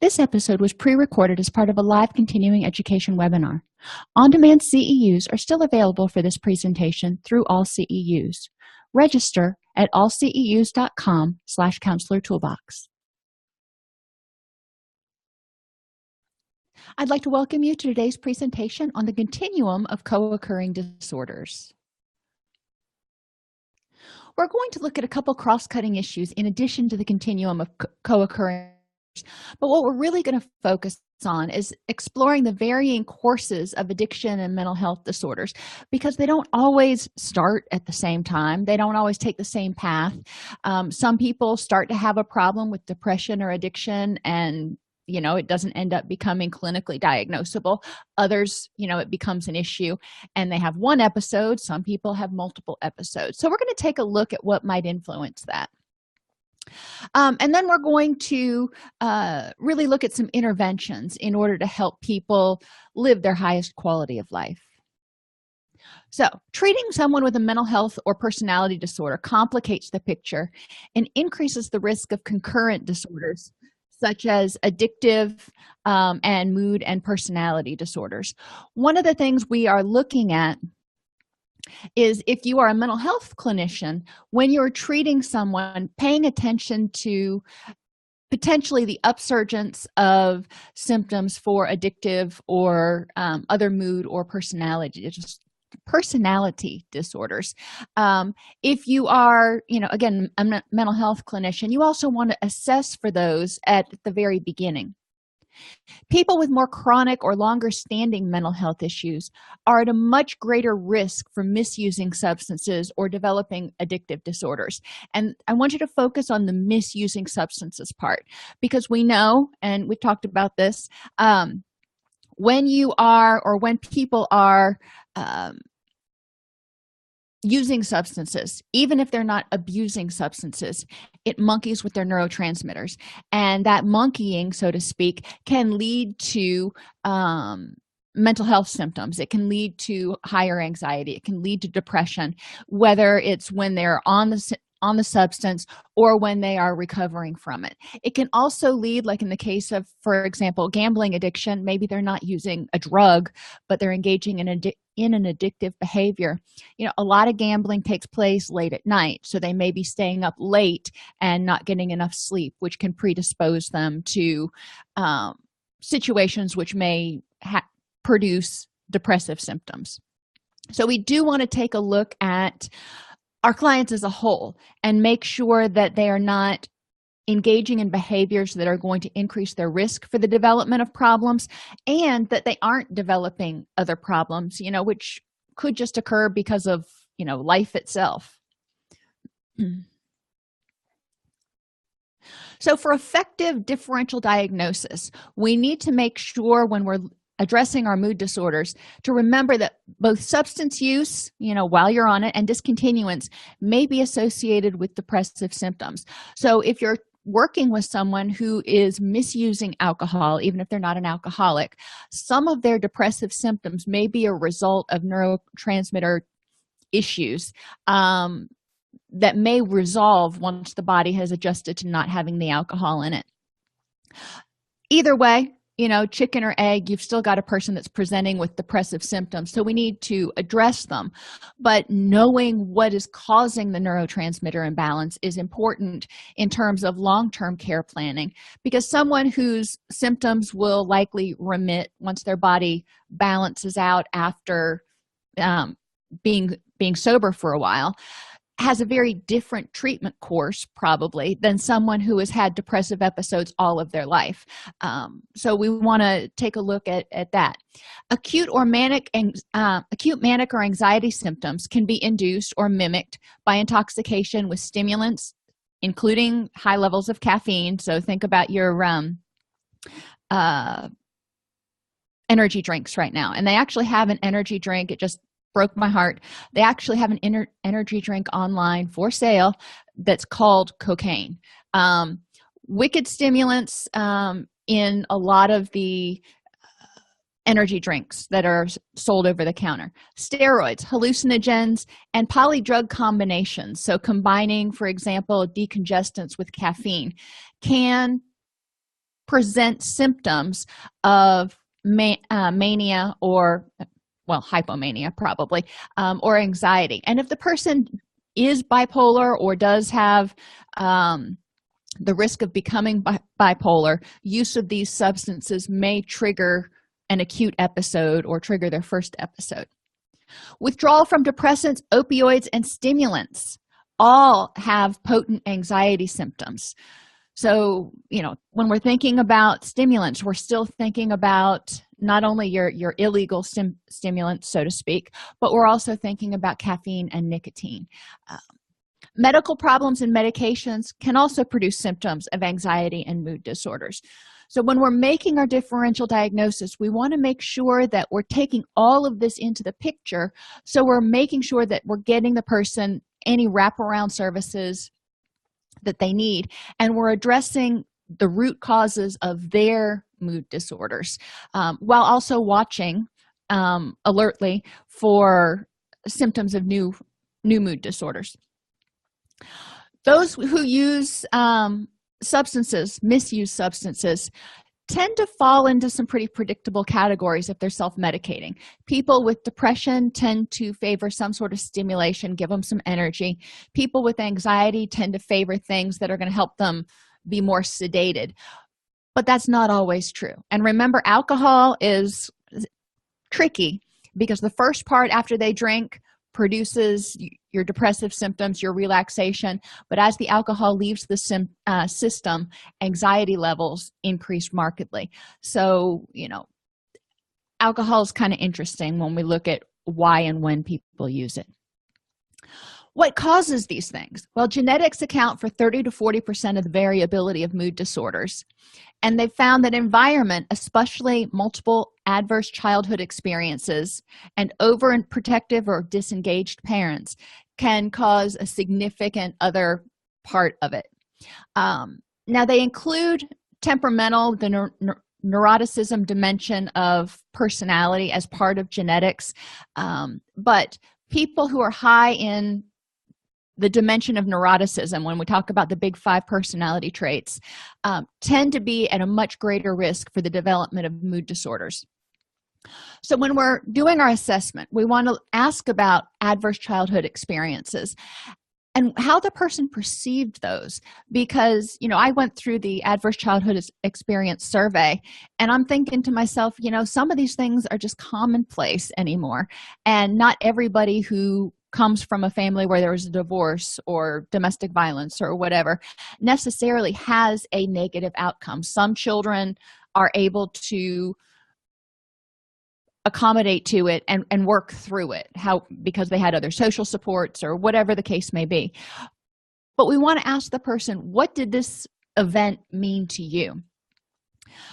This episode was pre-recorded as part of a live continuing education webinar. On-demand CEUs are still available for this presentation through AllCEUs. Register at allceus.com/counselor toolbox. I'd like to welcome you to today's presentation on the continuum of co-occurring disorders. We're going to look at a couple cross-cutting issues in addition to the continuum of co-occurring, but what we're really going to focus on is exploring the varying courses of addiction and mental health disorders, because they don't always start at the same time. They don't always take the same path. Some people start to have a problem with depression or addiction, and it doesn't end up becoming clinically diagnosable. Others, it becomes an issue and they have one episode. Some people have multiple episodes. So we're going to take a look at what might influence that. And then we're going to really look at some interventions in order to help people live their highest quality of life. So, treating someone with a mental health or personality disorder complicates the picture and increases the risk of concurrent disorders such as addictive and mood and personality disorders. One of the things we are looking at is, if you are a mental health clinician, when you're treating someone, paying attention to potentially the upsurgence of symptoms for addictive or other mood or personality disorders. If you are, again, a mental health clinician, you also want to assess for those at the very beginning. People with more chronic or longer standing mental health issues are at a much greater risk for misusing substances or developing addictive disorders. And I want you to focus on the misusing substances part, because we know, and we've talked about this, when people are using substances, even if they're not abusing substances, it monkeys with their neurotransmitters, and that monkeying, so to speak, can lead to mental health symptoms. It can lead to higher anxiety. It can lead to depression, whether it's when they're on the substance or when they are recovering from it. It can also lead, like in the case of, for example, gambling addiction. Maybe they're not using a drug, but they're engaging in an addictive behavior. A lot of gambling takes place late at night, so they may be staying up late and not getting enough sleep, which can predispose them to situations which may produce depressive symptoms. So we do want to take a look at our clients as a whole and make sure that they are not engaging in behaviors that are going to increase their risk for the development of problems, and that they aren't developing other problems, which could just occur because of, life itself. So for effective differential diagnosis, we need to make sure, when we're addressing our mood disorders, to remember that both substance use, while you're on it, and discontinuance may be associated with depressive symptoms. So if you're working with someone who is misusing alcohol, even if they're not an alcoholic, some of their depressive symptoms may be a result of neurotransmitter issues that may resolve once the body has adjusted to not having the alcohol in it. Either way, chicken or egg, you've still got a person that's presenting with depressive symptoms, so we need to address them. But knowing what is causing the neurotransmitter imbalance is important in terms of long-term care planning, because someone whose symptoms will likely remit once their body balances out after being sober for a while has a very different treatment course, probably, than someone who has had depressive episodes all of their life. So we want to take a look at that. Acute manic or anxiety symptoms can be induced or mimicked by intoxication with stimulants, including high levels of caffeine. So think about your energy drinks right now. And they actually have an energy drink. It just broke my heart. They actually have an energy drink online for sale that's called cocaine. Wicked stimulants in a lot of the energy drinks that are sold over the counter. Steroids, hallucinogens, and polydrug combinations, so combining, for example, decongestants with caffeine, can present symptoms of mania, or well, hypomania probably, or anxiety. And if the person is bipolar or does have the risk of becoming bipolar, use of these substances may trigger an acute episode or trigger their first episode. Withdrawal from depressants, opioids, and stimulants all have potent anxiety symptoms. So, when we're thinking about stimulants, we're still thinking about not only your illegal stimulants, so to speak, but we're also thinking about caffeine and nicotine. Medical problems and medications can also produce symptoms of anxiety and mood disorders. So when we're making our differential diagnosis, we want to make sure that we're taking all of this into the picture, so we're making sure that we're getting the person any wraparound services that they need, and we're addressing the root causes of their mood disorders, while also watching alertly for symptoms of new mood disorders. Those who use misuse substances, tend to fall into some pretty predictable categories if they're self-medicating. People with depression tend to favor some sort of stimulation, give them some energy. People with anxiety tend to favor things that are going to help them be more sedated. But that's not always true. And remember, alcohol is tricky because the first part after they drink produces your depressive symptoms, your relaxation, but as the alcohol leaves the system, anxiety levels increase markedly. So, alcohol is kind of interesting when we look at why and when people use it. What causes these things? Well, genetics account for 30 to 40% of the variability of mood disorders. And they found that environment, especially multiple adverse childhood experiences and overprotective or disengaged parents, can cause a significant other part of it. Now, they include temperamental, the neuroticism dimension of personality as part of genetics, but people who are high in the dimension of neuroticism, when we talk about the big 5 personality traits, tend to be at a much greater risk for the development of mood disorders. So when we're doing our assessment, we want to ask about adverse childhood experiences and how the person perceived those, because I went through the adverse childhood experience survey, and I'm thinking to myself, some of these things are just commonplace anymore, and not everybody who comes from a family where there was a divorce or domestic violence or whatever necessarily has a negative outcome. Some children are able to accommodate to it and work through it, because they had other social supports or whatever the case may be. But we want to ask the person, what did this event mean to you?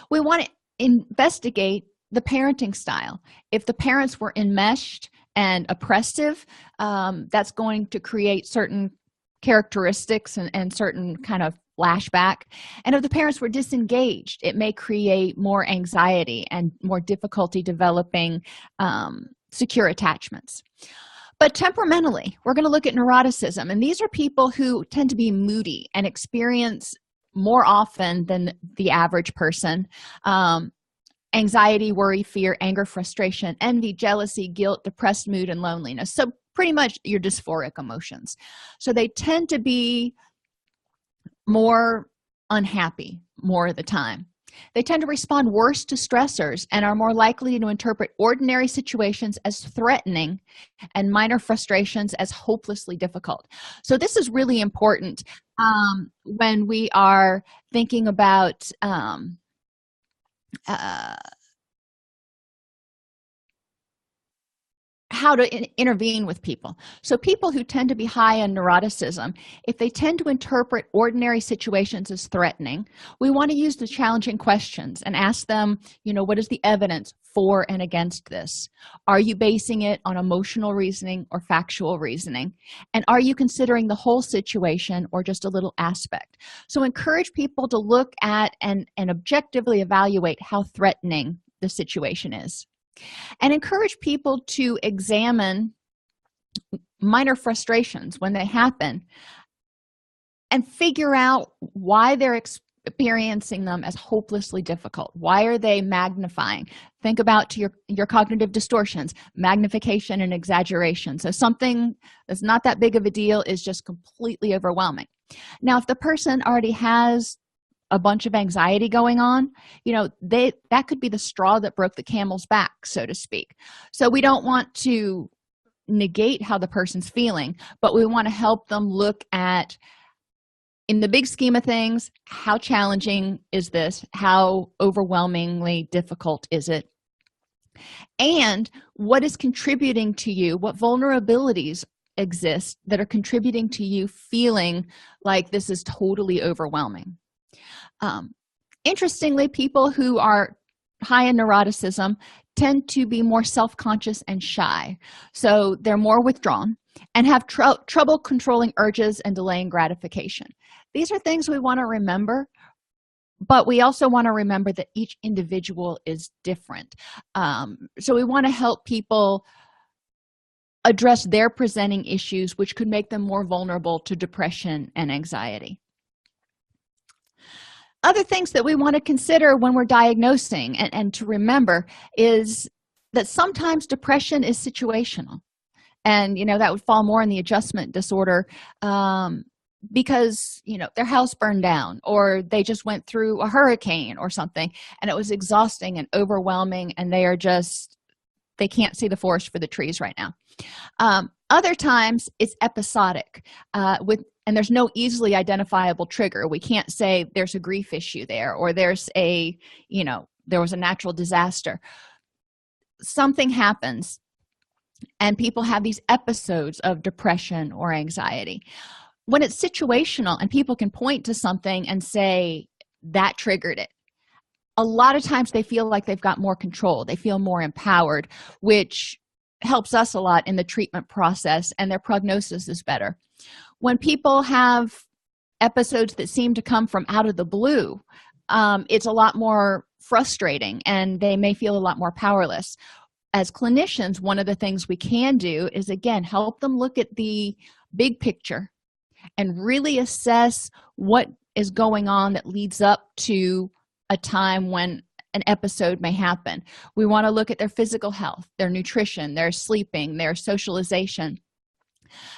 We want to investigate the parenting style. If the parents were enmeshed and oppressive, that's going to create certain characteristics and certain kind of flashback. And if the parents were disengaged, it may create more anxiety and more difficulty developing secure attachments. But temperamentally, we're going to look at neuroticism, and these are people who tend to be moody and experience more often than the average person anxiety, worry, fear, anger, frustration, envy, jealousy, guilt, depressed mood, and loneliness. So pretty much your dysphoric emotions. So they tend to be more unhappy more of the time. They tend to respond worse to stressors and are more likely to interpret ordinary situations as threatening and minor frustrations as hopelessly difficult. So this is really important when we are thinking about how to intervene with people. So people who tend to be high in neuroticism, if they tend to interpret ordinary situations as threatening, we want to use the challenging questions and ask them, what is the evidence for and against this? Are you basing it on emotional reasoning or factual reasoning? And are you considering the whole situation or just a little aspect? So encourage people to look at and objectively evaluate how threatening the situation is. And encourage people to examine minor frustrations when they happen and figure out why they're experiencing them as hopelessly difficult? Why are they magnifying? Think about to your cognitive distortions, magnification and exaggeration. So something that's not that big of a deal is just completely overwhelming. Now, if the person already has a bunch of anxiety going on, that could be the straw that broke the camel's back, so to speak. So we don't want to negate how the person's feeling, but we want to help them look at, in the big scheme of things, how challenging is this? How overwhelmingly difficult is it? And what is contributing to you? What vulnerabilities exist that are contributing to you feeling like this is totally overwhelming? Interestingly, people who are high in neuroticism tend to be more self-conscious and shy. So they're more withdrawn and have trouble controlling urges and delaying gratification. These are things we want to remember, but we also want to remember that each individual is different. So we want to help people address their presenting issues, which could make them more vulnerable to depression and anxiety. Other things that we want to consider when we're diagnosing and to remember is that sometimes depression is situational. And, that would fall more in the adjustment disorder because, their house burned down, or they just went through a hurricane or something, and it was exhausting and overwhelming, and they can't see the forest for the trees right now. Other times it's episodic and there's no easily identifiable trigger. We can't say there's a grief issue there, or there was a natural disaster. Something happens and people have these episodes of depression or anxiety. When it's situational and people can point to something and say that triggered it, a lot of times they feel like they've got more control. They feel more empowered, which helps us a lot in the treatment process, and their prognosis is better. When people have episodes that seem to come from out of the blue, it's a lot more frustrating, and they may feel a lot more powerless. As clinicians, one of the things we can do is, again, help them look at the big picture and really assess what is going on that leads up to a time when an episode may happen. We want to look at their physical health, their nutrition, their sleeping, their socialization.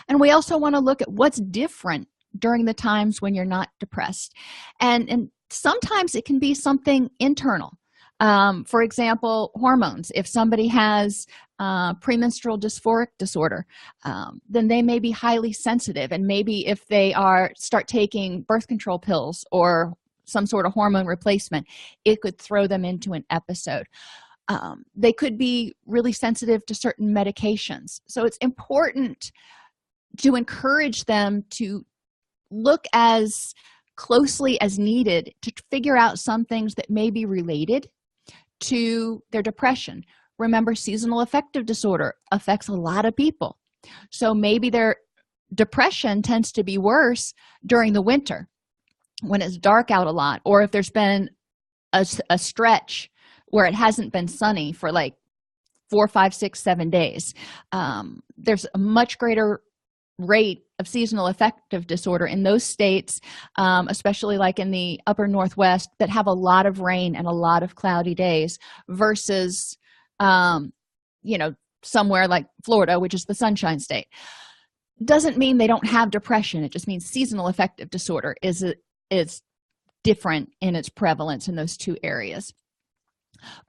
And we also want to look at what's different during the times when you're not depressed. And sometimes it can be something internal. For example, hormones. If somebody has premenstrual dysphoric disorder, then they may be highly sensitive. And maybe if they start taking birth control pills or some sort of hormone replacement, it could throw them into an episode. They could be really sensitive to certain medications. So it's important to encourage them to look as closely as needed to figure out some things that may be related to their depression. Remember, seasonal affective disorder affects a lot of people. So maybe their depression tends to be worse during the winter when it's dark out a lot, or if there's been a stretch where it hasn't been sunny for like 4, 5, 6, 7 days. There's a much greater rate of seasonal affective disorder in those states, especially like in the upper Northwest, that have a lot of rain and a lot of cloudy days versus somewhere like Florida, which is the sunshine state. Doesn't mean they don't have depression. It just means seasonal affective disorder is different in its prevalence in those two areas.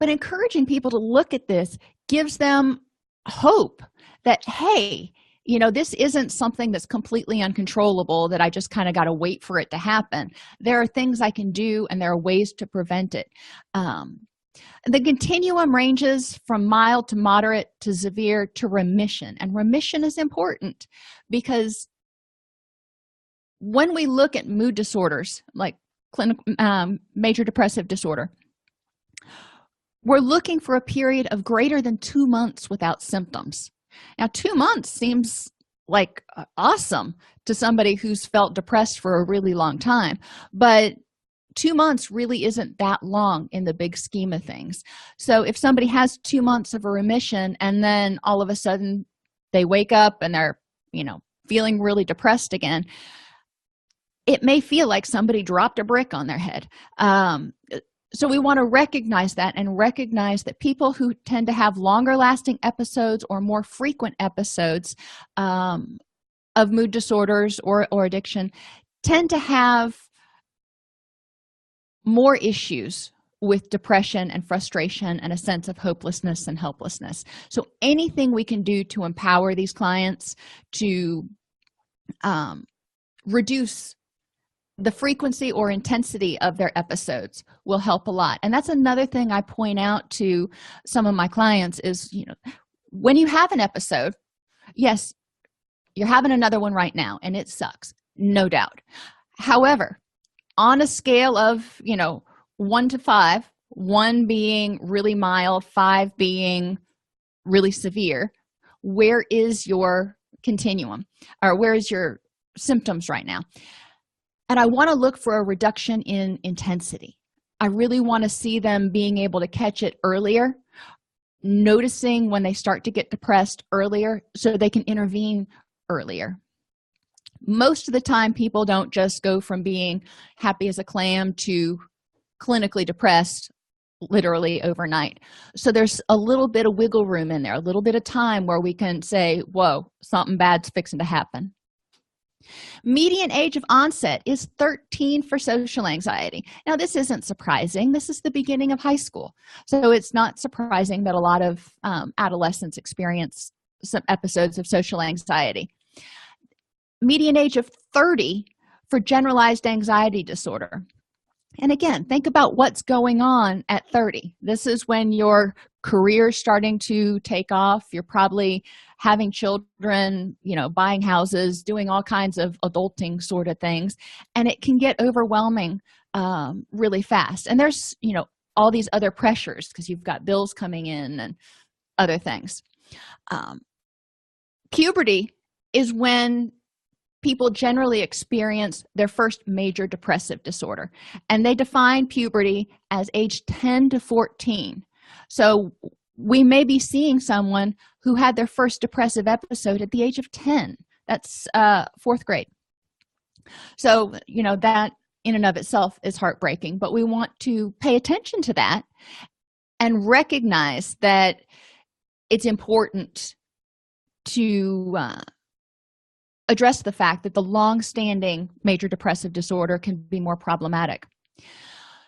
But encouraging people to look at this gives them hope that, hey, this isn't something that's completely uncontrollable, that I just kind of got to wait for it to happen. There are things I can do, and there are ways to prevent it. The continuum ranges from mild to moderate to severe to remission. And remission is important because when we look at mood disorders like major depressive disorder, we're looking for a period of greater than 2 months without symptoms. Now, 2 months seems like awesome to somebody who's felt depressed for a really long time, but 2 months really isn't that long in the big scheme of things. So if somebody has 2 months of a remission and then all of a sudden they wake up and they're, feeling really depressed again, it may feel like somebody dropped a brick on their head. So we want to recognize that, and recognize that people who tend to have longer lasting episodes or more frequent episodes of mood disorders or addiction tend to have more issues with depression and frustration and a sense of hopelessness and helplessness. So anything we can do to empower these clients to reduce the frequency or intensity of their episodes will help a lot. And that's another thing I point out to some of my clients is, when you have an episode, yes, you're having another one right now and it sucks, no doubt. However, on a scale of 1 to 5, 1 being really mild, 5 being really severe, where is your continuum, or where is your symptoms right now? And I want to look for a reduction in intensity. I really want to see them being able to catch it earlier, noticing when they start to get depressed earlier so they can intervene earlier. Most of the time, people don't just go from being happy as a clam to clinically depressed literally overnight. So there's a little bit of wiggle room in there, a little bit of time where we can say, whoa, something bad's fixing to happen. Median age of onset is 13 for social anxiety. Now, this isn't surprising. This is the beginning of high school. So it's not surprising that a lot of adolescents experience some episodes of social anxiety. Median age of 30 for generalized anxiety disorder. And again, think about what's going on at 30. This is when your career's starting to take off. You're probably having children, buying houses, doing all kinds of adulting sort of things. And it can get overwhelming really fast. And there's, all these other pressures because you've got bills coming in and other things. Puberty is when people generally experience their first major depressive disorder, and they define puberty as age 10 to 14. So we may be seeing someone who had their first depressive episode at the age of 10. That's 4th grade. So that in and of itself is heartbreaking, but we want to pay attention to that and recognize that it's important to address the fact that the long-standing major depressive disorder can be more problematic.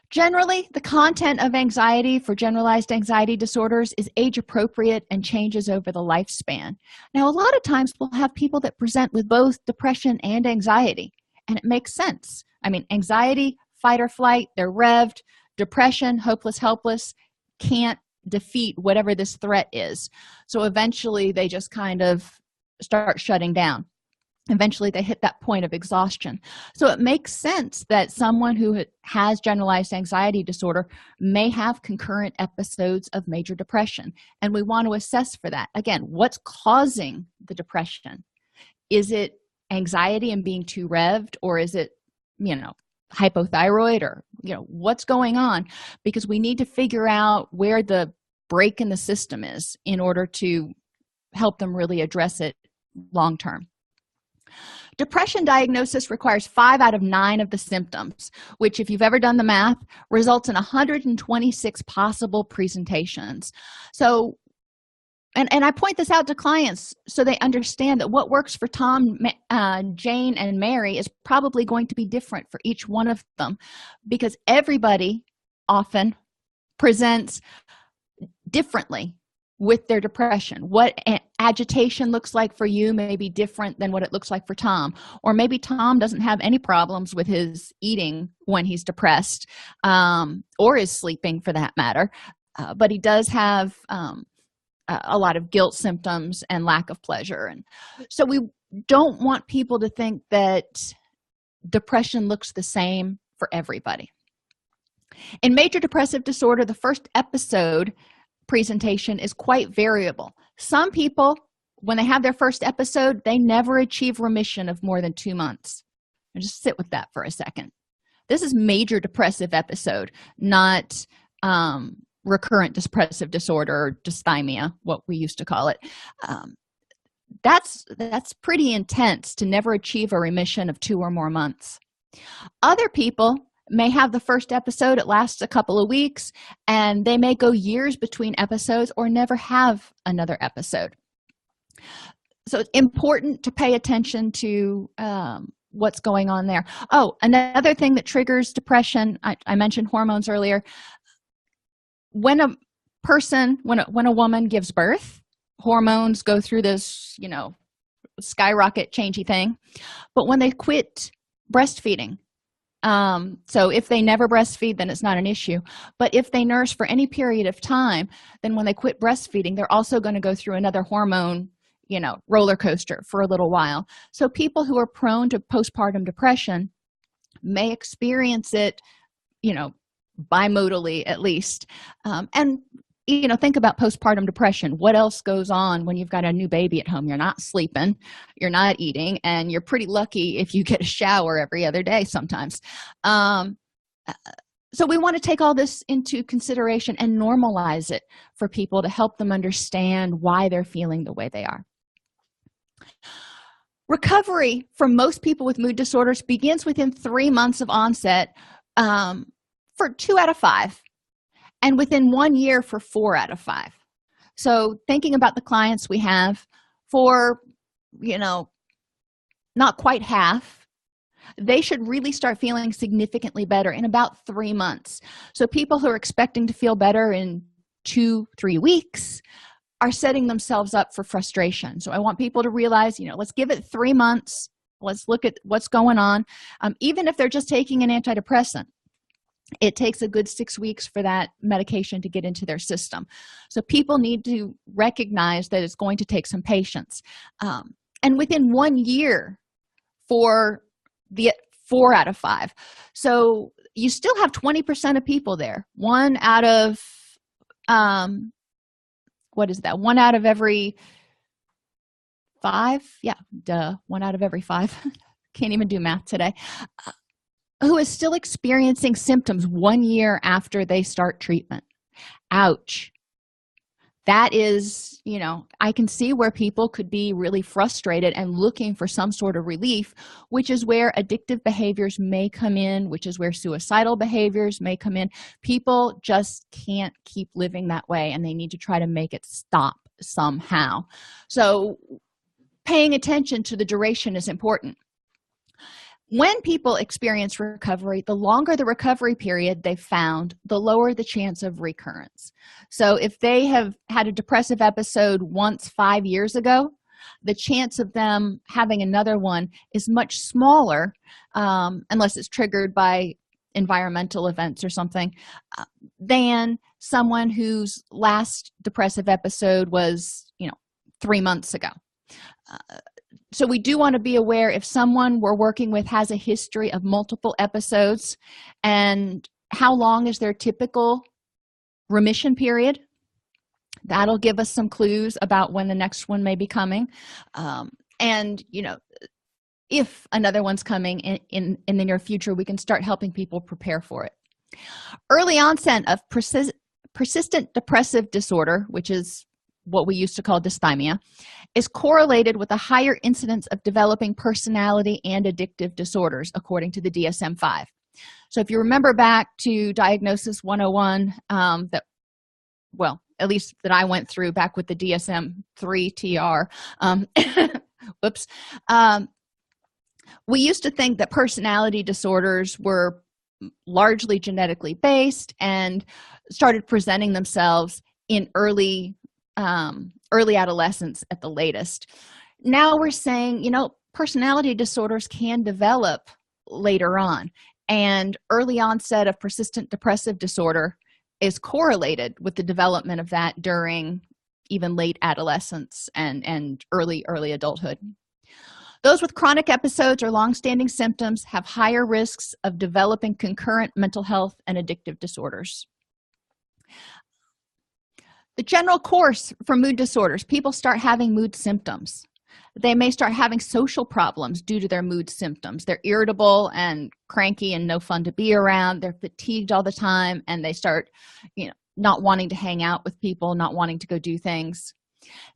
Generally, the content of anxiety for generalized anxiety disorders is age-appropriate and changes over the lifespan. Now, a lot of times we'll have people that present with both depression and anxiety, and it makes sense. I mean, anxiety, fight or flight, they're revved. Depression, hopeless, helpless, can't defeat whatever this threat is. So eventually they just kind of start shutting down. Eventually they hit that point of exhaustion. So it makes sense that someone who has generalized anxiety disorder may have concurrent episodes of major depression, and we want to assess for that. Again, what's causing the depression? Is it anxiety and being too revved, or is it hypothyroid, or what's going on? Because we need to figure out where the break in the system is in order to help them really address it long term. Depression diagnosis requires 5 out of 9 of the symptoms, which, if you've ever done the math, results in 126 possible presentations. So, and I point this out to clients so they understand that what works for Tom, Jane, and Mary is probably going to be different for each one of them, because everybody often presents differently with their depression. What agitation looks like for you may be different than what it looks like for Tom. Or maybe Tom doesn't have any problems with his eating when he's depressed, or his sleeping for that matter, but he does have a lot of guilt symptoms and lack of pleasure. And so we don't want people to think that depression looks the same for everybody. In major depressive disorder, the first episode presentation is quite variable. Some people, when they have their first episode, they never achieve remission of more than 2 months. And just sit with that for a second. This is major depressive episode, not recurrent depressive disorder, or dysthymia, what we used to call it. That's pretty intense to never achieve a remission of 2 or more months. Other people may have the first episode, it lasts a couple of weeks, and they may go years between episodes or never have another episode. So it's important to pay attention to what's going on there. Oh, another thing that triggers depression, I mentioned hormones earlier. When a woman gives birth, hormones go through this, skyrocket changey thing. But when they quit breastfeeding, so if they never breastfeed, then it's not an issue. But if they nurse for any period of time, then when they quit breastfeeding, they're also going to go through another hormone roller coaster for a little while. So people who are prone to postpartum depression may experience it, bimodally at least. And think about postpartum depression. What else goes on when you've got a new baby at home? You're not sleeping, you're not eating, and you're pretty lucky if you get a shower every other day sometimes. So we want to take all this into consideration and normalize it for people to help them understand why they're feeling the way they are. Recovery for most people with mood disorders begins within 3 months of onset for 2 out of 5, and within 1 year for 4 out of 5. So thinking about the clients we have, for not quite half, they should really start feeling significantly better in about 3 months. So people who are expecting to feel better in 2-3 weeks are setting themselves up for frustration. So I want people to realize, let's give it 3 months. Let's look at what's going on. Even if they're just taking an antidepressant, it takes a good 6 weeks for that medication to get into their system. So people need to recognize that it's going to take some patience. And within 1 year for the 4 out of 5. So you still have 20% of people there. 1 out of, what is that? 1 out of every 5? Yeah, duh. 1 out of every 5. Can't even do math today. Who is still experiencing symptoms 1 year after they start treatment. Ouch. That is, I can see where people could be really frustrated and looking for some sort of relief, which is where addictive behaviors may come in, which is where suicidal behaviors may come in. People just can't keep living that way, and they need to try to make it stop somehow. So paying attention to the duration is important. When people experience recovery, the longer the recovery period they've found, the lower the chance of recurrence. So if they have had a depressive episode once 5 years ago, the chance of them having another one is much smaller, unless it's triggered by environmental events or something, than someone whose last depressive episode was 3 months ago. So we do want to be aware if someone we're working with has a history of multiple episodes, and how long is their typical remission period. That'll give us some clues about when the next one may be coming. And if another one's coming in the near future, we can start helping people prepare for it. Early onset of persistent depressive disorder, which is what we used to call dysthymia, is correlated with a higher incidence of developing personality and addictive disorders, according to the DSM-5. So if you remember back to Diagnosis 101, at least that I went through back with the DSM-3 TR, whoops, we used to think that personality disorders were largely genetically based and started presenting themselves in early adolescence at the latest. Now we're saying, personality disorders can develop later on, and early onset of persistent depressive disorder is correlated with the development of that during even late adolescence and early adulthood. Those with chronic episodes or long-standing symptoms have higher risks of developing concurrent mental health and addictive disorders. The general course for mood disorders: people start having mood symptoms. They may start having social problems due to their mood symptoms. They're irritable and cranky and no fun to be around. They're fatigued all the time, and they start, not wanting to hang out with people, not wanting to go do things.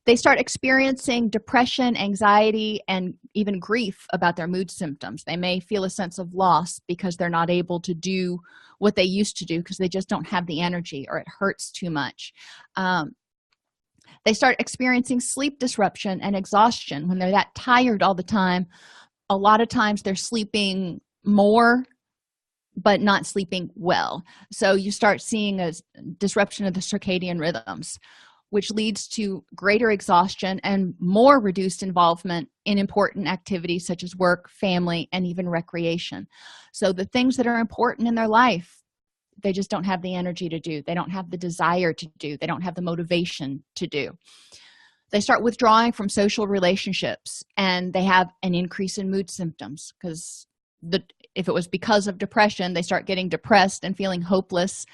They start experiencing depression, anxiety, and even grief about their mood symptoms. They may feel a sense of loss because they're not able to do what they used to do because they just don't have the energy, or it hurts too much. They start experiencing sleep disruption and exhaustion when they're that tired all the time. A lot of times they're sleeping more but not sleeping well. So you start seeing a disruption of the circadian rhythms, which leads to greater exhaustion and more reduced involvement in important activities such as work, family, and even recreation. So the things that are important in their life, they just don't have the energy to do. They don't have the desire to do. They don't have the motivation to do. They start withdrawing from social relationships, and they have an increase in mood symptoms because if it was because of depression, they start getting depressed and feeling hopeless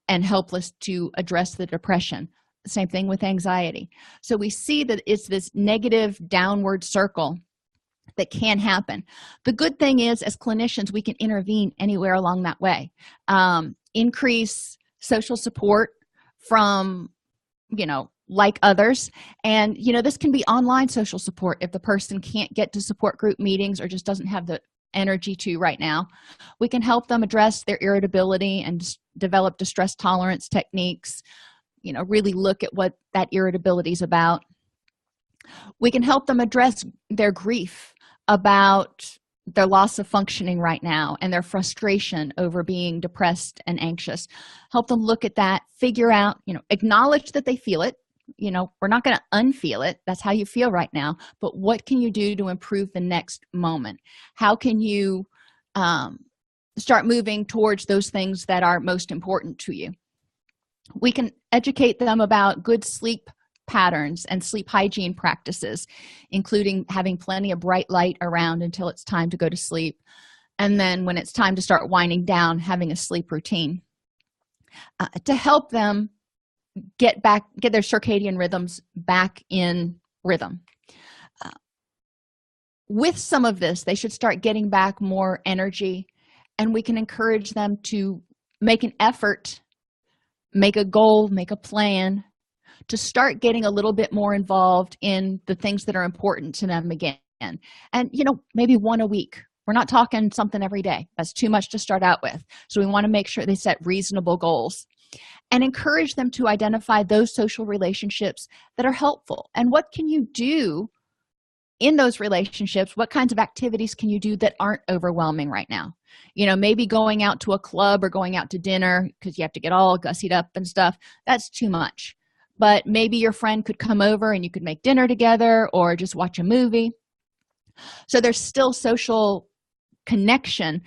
and helpless to address the depression. Same thing with anxiety. So we see that it's this negative downward circle that can happen. The good thing is, as clinicians, we can intervene anywhere along that way. Increase social support from, like others. And, this can be online social support if the person can't get to support group meetings or just doesn't have the energy to right now. We can help them address their irritability and develop distress tolerance techniques, really look at what that irritability is about. We can help them address their grief about their loss of functioning right now and their frustration over being depressed and anxious. Help them look at that, figure out, acknowledge that they feel it. We're not going to unfeel it. That's how you feel right now. But what can you do to improve the next moment? How can you start moving towards those things that are most important to you? We can educate them about good sleep patterns and sleep hygiene practices, including having plenty of bright light around until it's time to go to sleep. And then when it's time to start winding down, having a sleep routine to help them get their circadian rhythms back in rhythm. With some of this, they should start getting back more energy, and we can encourage them to make an effort, make a goal, make a plan to start getting a little bit more involved in the things that are important to them again. And, maybe one a week. We're not talking something every day. That's too much to start out with. So we want to make sure they set reasonable goals and encourage them to identify those social relationships that are helpful. And what can you do in those relationships? What kinds of activities can you do that aren't overwhelming right now? Maybe going out to a club or going out to dinner because you have to get all gussied up and stuff. That's too much. But maybe your friend could come over and you could make dinner together or just watch a movie. So there's still social connection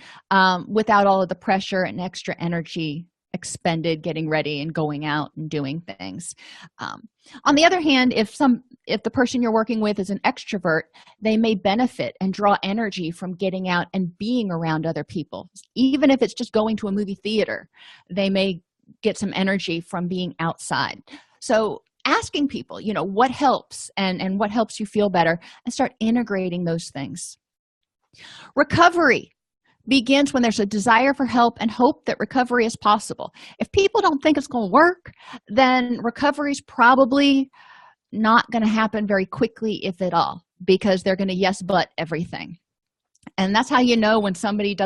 without all of the pressure and extra energy expended getting ready and going out and doing things. On the other hand, if the person you're working with is an extrovert, they may benefit and draw energy from getting out and being around other people. Even if it's just going to a movie theater, they may get some energy from being outside. So asking people, what helps and what helps you feel better, and start integrating those things. Recovery begins when there's a desire for help and hope that recovery is possible. If people don't think it's going to work, then recovery is probably not going to happen very quickly, if at all, because they're going to yes but everything. And that's how you know when somebody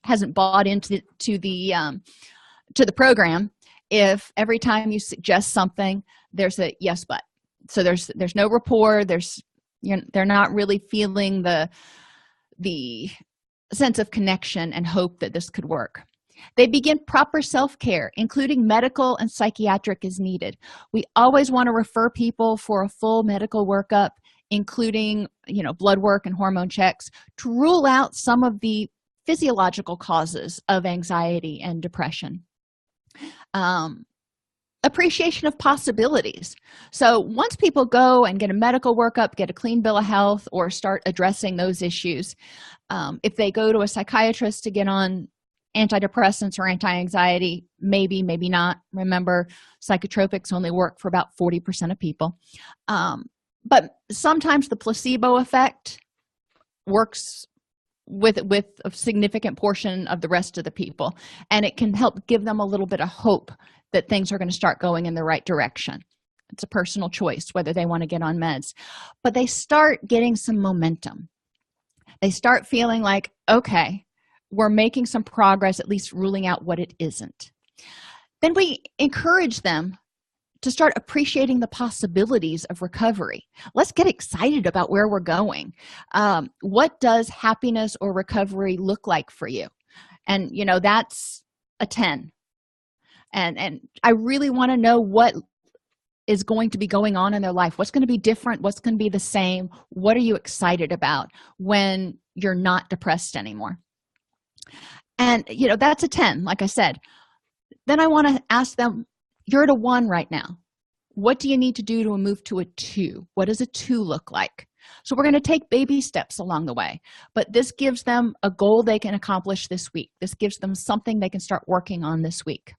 hasn't bought into the program. If every time you suggest something, there's a yes but. So there's no rapport. They're not really feeling the sense of connection and hope that this could work. They begin proper self-care, including medical and psychiatric as needed. We always want to refer people for a full medical workup, including blood work and hormone checks, to rule out some of the physiological causes of anxiety and depression. Appreciation of possibilities. So once people go and get a medical workup, get a clean bill of health, or start addressing those issues, if they go to a psychiatrist to get on antidepressants or anti-anxiety, maybe not. Remember, psychotropics only work for about 40% of people. But sometimes the placebo effect works with a significant portion of the rest of the people, and it can help give them a little bit of hope that things are going to start going in the right direction. It's a personal choice whether they want to get on meds, but they start getting some momentum. They start feeling like, okay, we're making some progress, at least ruling out what it isn't. Then we encourage them to start appreciating the possibilities of recovery. Let's get excited about where we're going. What does happiness or recovery look like for you? And that's a 10. And I really want to know what is going to be going on in their life. What's going to be different? What's going to be the same? What are you excited about when you're not depressed anymore? And that's a 10, like I said. Then I want to ask them, you're at a 1 right now. What do you need to do to move to a 2? What does a 2 look like? So we're going to take baby steps along the way, but this gives them a goal they can accomplish this week. This gives them something they can start working on this week.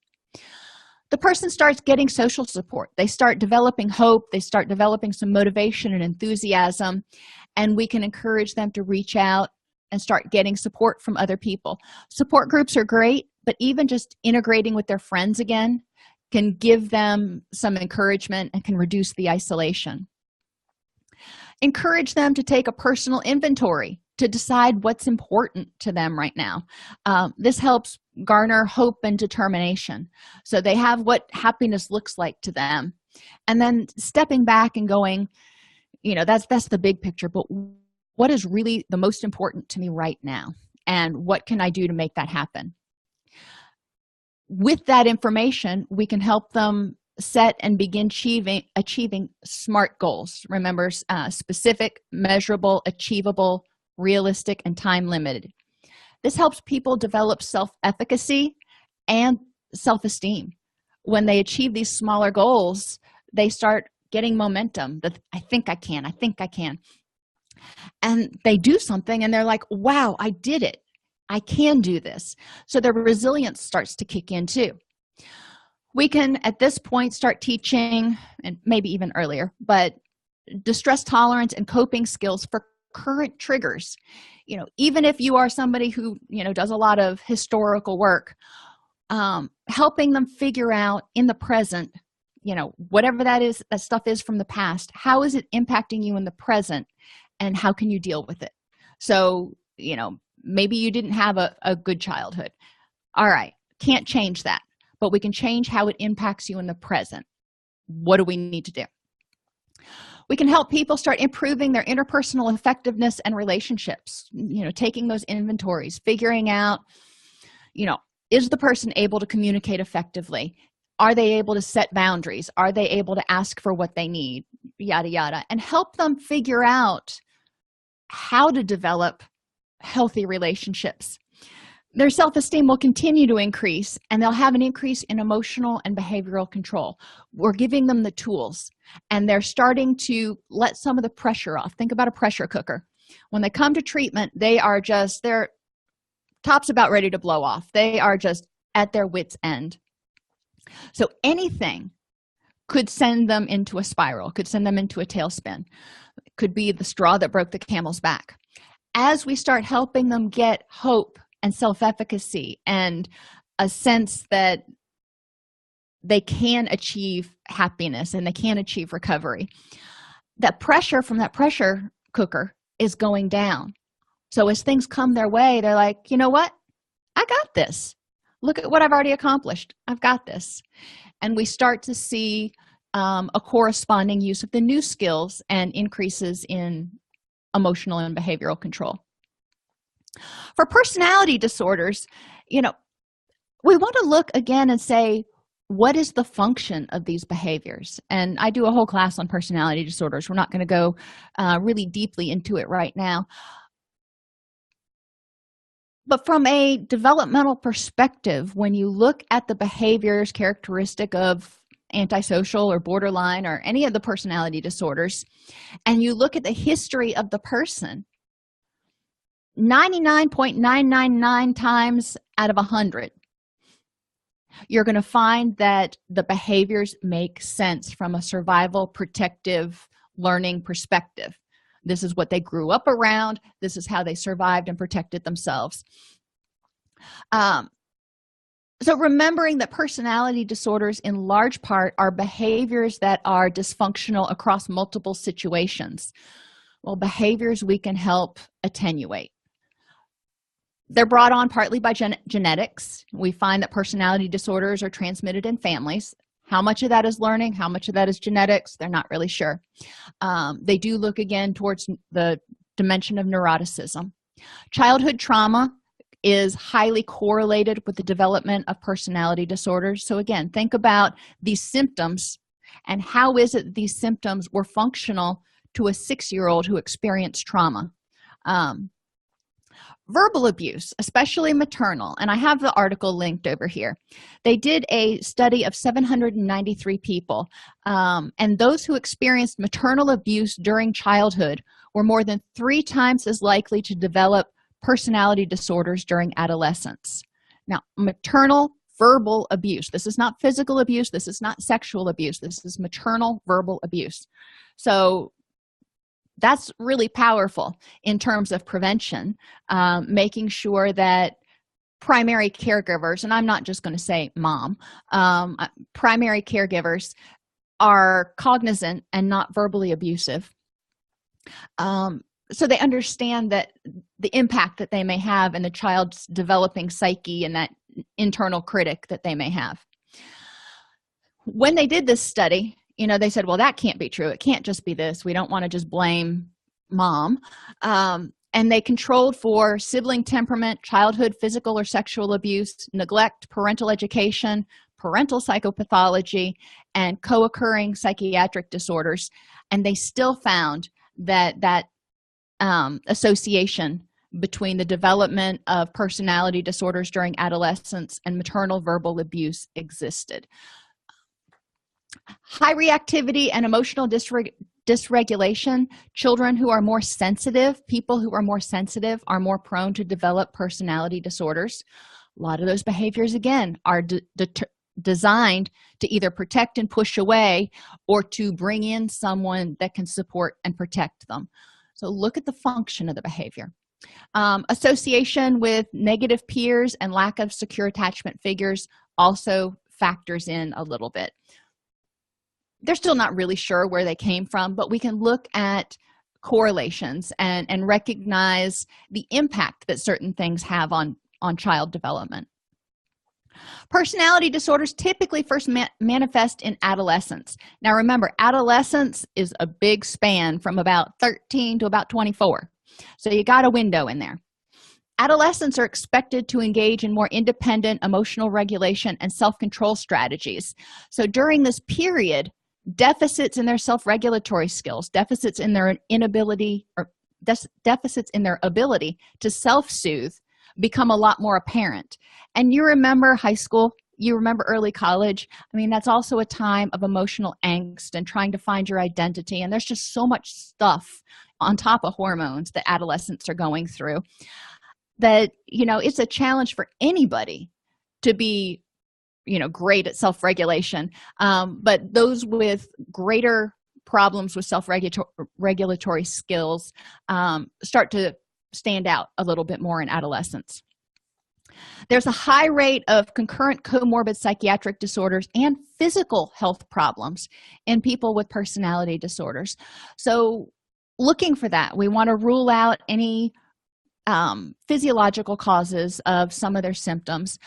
The person starts getting social support. They start developing hope. They start developing some motivation and enthusiasm, and we can encourage them to reach out and start getting support from other people. Support groups are great, but even just integrating with their friends again can give them some encouragement and can reduce the isolation. Encourage them to take a personal inventory to decide what's important to them right now. This helps garner hope and determination. So they have what happiness looks like to them. And then stepping back and going, that's the big picture, but what is really the most important to me right now? And what can I do to make that happen? With that information, we can help them set and begin achieving SMART goals. Remember, specific, measurable, achievable, realistic, and time limited. This helps people develop self-efficacy and self-esteem. When they achieve these smaller goals, they start getting momentum that I think I can. And they do something and they're like, wow, I did it. I can do this. So their resilience starts to kick in too. We can, at this point, start teaching, and maybe even earlier, but distress tolerance and coping skills for current triggers. Even if you are somebody who does a lot of historical work, helping them figure out in the present, whatever that stuff is from the past, how is it impacting you in the present, and how can you deal with it? So maybe you didn't have a good childhood. All right, can't change that, but we can change how it impacts you in the present. What do we need to do? We can help people start improving their interpersonal effectiveness and relationships, taking those inventories, figuring out, is the person able to communicate effectively? Are they able to set boundaries? Are they able to ask for what they need? Yada, yada. And help them figure out how to develop healthy relationships. Their self-esteem will continue to increase, and they'll have an increase in emotional and behavioral control. We're giving them the tools, and they're starting to let some of the pressure off. Think about a pressure cooker. When they come to treatment, their top's about ready to blow off. They are just at their wit's end. So anything could send them into a spiral, could send them into a tailspin. It could be the straw that broke the camel's back. As we start helping them get hope and self-efficacy and a sense that they can achieve happiness and they can achieve recovery, that pressure from that pressure cooker is going down. So as things come their way, they're like, you know what? I got this. Look at what I've already accomplished. I've got this. And we start to see a corresponding use of the new skills and increases in emotional and behavioral control. For personality disorders, we want to look again and say, what is the function of these behaviors? And I do a whole class on personality disorders. We're not going to go really deeply into it right now. But from a developmental perspective, when you look at the behaviors characteristic of antisocial or borderline or any of the personality disorders, and you look at the history of the person, 99.999 times out of 100, you're going to find that the behaviors make sense from a survival, protective, learning perspective. This is what they grew up around. This is how they survived and protected themselves. So remembering that personality disorders in large part are behaviors that are dysfunctional across multiple situations. Well, behaviors we can help attenuate. They're brought on partly by genetics. We find that personality disorders are transmitted in families. How much of that is learning? How much of that is genetics? They're not really sure. They do look again towards the dimension of neuroticism. Childhood trauma is highly correlated with the development of personality disorders. So again, think about these symptoms and how is it these symptoms were functional to a 6-year-old who experienced trauma. Verbal abuse, especially maternal, and I have the article linked over here. They did a study of 793 people, and those who experienced maternal abuse during childhood were more than 3 times as likely to develop personality disorders during adolescence. Now, maternal verbal abuse, this is not physical abuse, this is not sexual abuse, this is maternal verbal abuse. So that's really powerful in terms of prevention, making sure that primary caregivers, and I'm not just going to say mom, primary caregivers are cognizant and not verbally abusive. So they understand that the impact that they may have in the child's developing psyche and that internal critic that they may have. When they did this study, they said, well, that can't be true. It can't just be this. We don't want to just blame mom. And they controlled for sibling temperament, childhood physical or sexual abuse, neglect, parental education, parental psychopathology, and co-occurring psychiatric disorders. And they still found that association between the development of personality disorders during adolescence and maternal verbal abuse existed. High reactivity and emotional dysregulation. Children who are more sensitive, people who are more sensitive are more prone to develop personality disorders. A lot of those behaviors, again, are designed to either protect and push away or to bring in someone that can support and protect them. So look at the function of the behavior. Association with negative peers and lack of secure attachment figures also factors in a little bit. They're still not really sure where they came from, but we can look at correlations and recognize the impact that certain things have on child development. Personality disorders typically first manifest in adolescence. Now remember, adolescence is a big span from about 13 to about 24. So you got a window in there. Adolescents are expected to engage in more independent emotional regulation and self-control strategies. So during this period, deficits in their self-regulatory skills, deficits in their inability or deficits in their ability to self-soothe become a lot more apparent. And you remember high school, you remember early college. I mean, that's also a time of emotional angst and trying to find your identity. And there's just so much stuff on top of hormones that adolescents are going through that, it's a challenge for anybody to be, great at self-regulation. But those with greater problems with self-regulatory skills start to stand out a little bit more in adolescence. There's a high rate of concurrent comorbid psychiatric disorders and physical health problems in people with personality disorders. So looking for that, we want to rule out any physiological causes of some of their symptoms.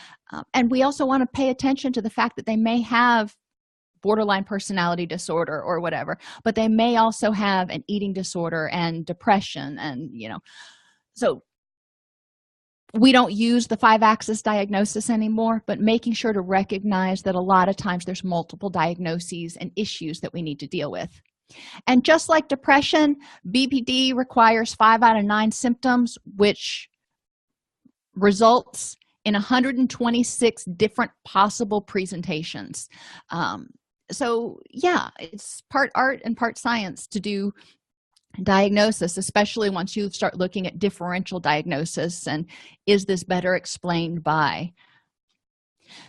And we also want to pay attention to the fact that they may have borderline personality disorder or whatever, but they may also have an eating disorder and depression and, so we don't use the 5-axis diagnosis anymore, but making sure to recognize that a lot of times there's multiple diagnoses and issues that we need to deal with. And just like depression, BPD requires 5 out of 9 symptoms, which results in 126 different possible presentations. So yeah, it's part art and part science to do diagnosis, especially once you start looking at differential diagnosis and is this better explained by.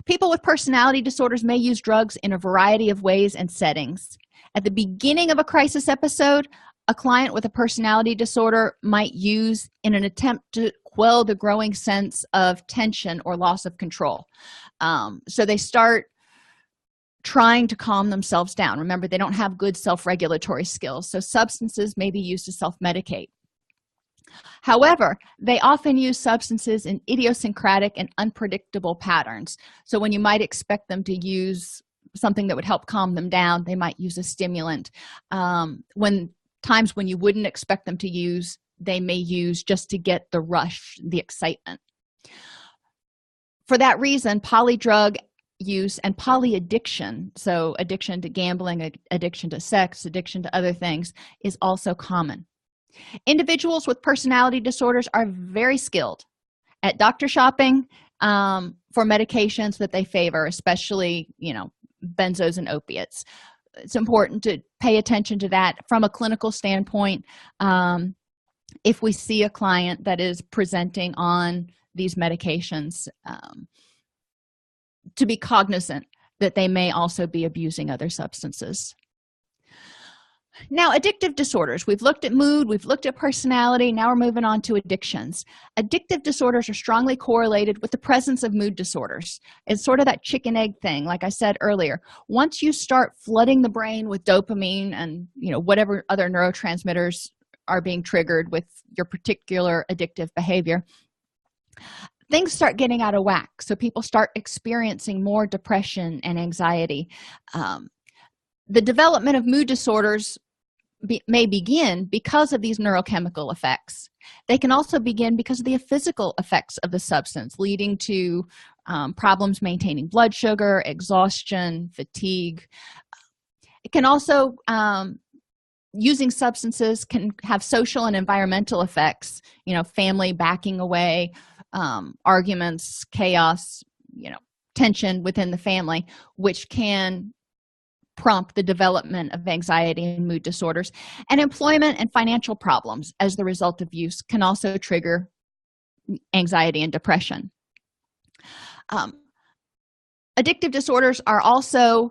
People with personality disorders may use drugs in a variety of ways and settings. At the beginning of a crisis episode, a client with a personality disorder might use in an attempt to, quell the growing sense of tension or loss of control. So they start trying to calm themselves down. Remember, they don't have good self-regulatory skills, so substances may be used to self-medicate. However, they often use substances in idiosyncratic and unpredictable patterns. So when you might expect them to use something that would help calm them down, they might use a stimulant. When you wouldn't expect them to use, they may use just to get the rush, the excitement. For that reason, polydrug use and polyaddiction, so addiction to gambling, addiction to sex, addiction to other things, is also common. Individuals with personality disorders are very skilled at doctor shopping for medications that they favor, especially, benzos and opiates. It's important to pay attention to that from a clinical standpoint. If we see a client that is presenting on these medications, to be cognizant that they may also be abusing other substances. Now, addictive disorders. We've looked at mood, we've looked at personality, now we're moving on to addictions. Addictive disorders are strongly correlated with the presence of mood disorders. It's sort of that chicken egg thing, like I said earlier. Once you start flooding the brain with dopamine and whatever other neurotransmitters are being triggered with your particular addictive behavior, things start getting out of whack. So people start experiencing more depression and anxiety. The development of mood disorders may begin because of these neurochemical effects. They can also begin because of the physical effects of the substance, leading to problems maintaining blood sugar, exhaustion, fatigue. It can also, using substances can have social and environmental effects, family backing away, arguments, chaos, tension within the family, which can prompt the development of anxiety and mood disorders. And employment and financial problems as the result of use can also trigger anxiety and depression. Addictive disorders are also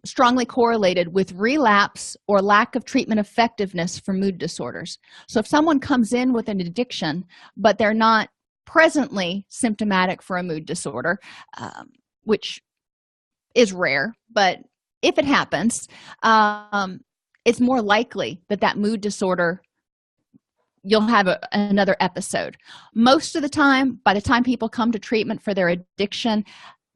strongly correlated with relapse or lack of treatment effectiveness for mood disorders. So if someone comes in with an addiction, but they're not presently symptomatic for a mood disorder, which is rare, but if it happens, it's more likely that mood disorder, you'll have another episode. Most of the time, by the time people come to treatment for their addiction,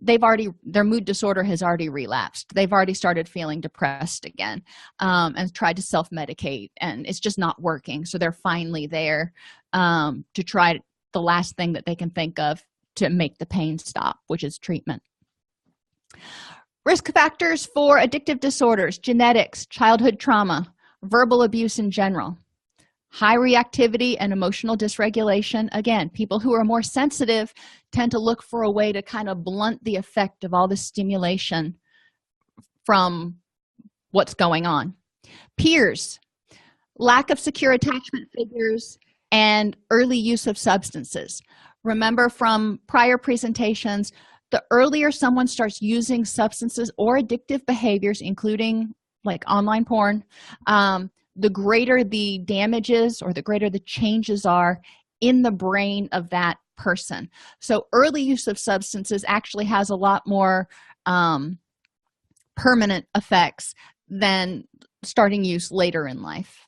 their mood disorder has already relapsed. They've already started feeling depressed again, and tried to self-medicate, and it's just not working. So they're finally there to try the last thing that they can think of to make the pain stop, which is treatment. Risk factors for addictive disorders: genetics, childhood trauma, verbal abuse in general, high reactivity and emotional dysregulation. Again, people who are more sensitive tend to look for a way to kind of blunt the effect of all the stimulation from what's going on. Peers, lack of secure attachment figures, and early use of substances. Remember from prior presentations, the earlier someone starts using substances or addictive behaviors, including like online porn, the greater the damages or the greater the changes are in the brain of that person. So early use of substances actually has a lot more permanent effects than starting use later in life.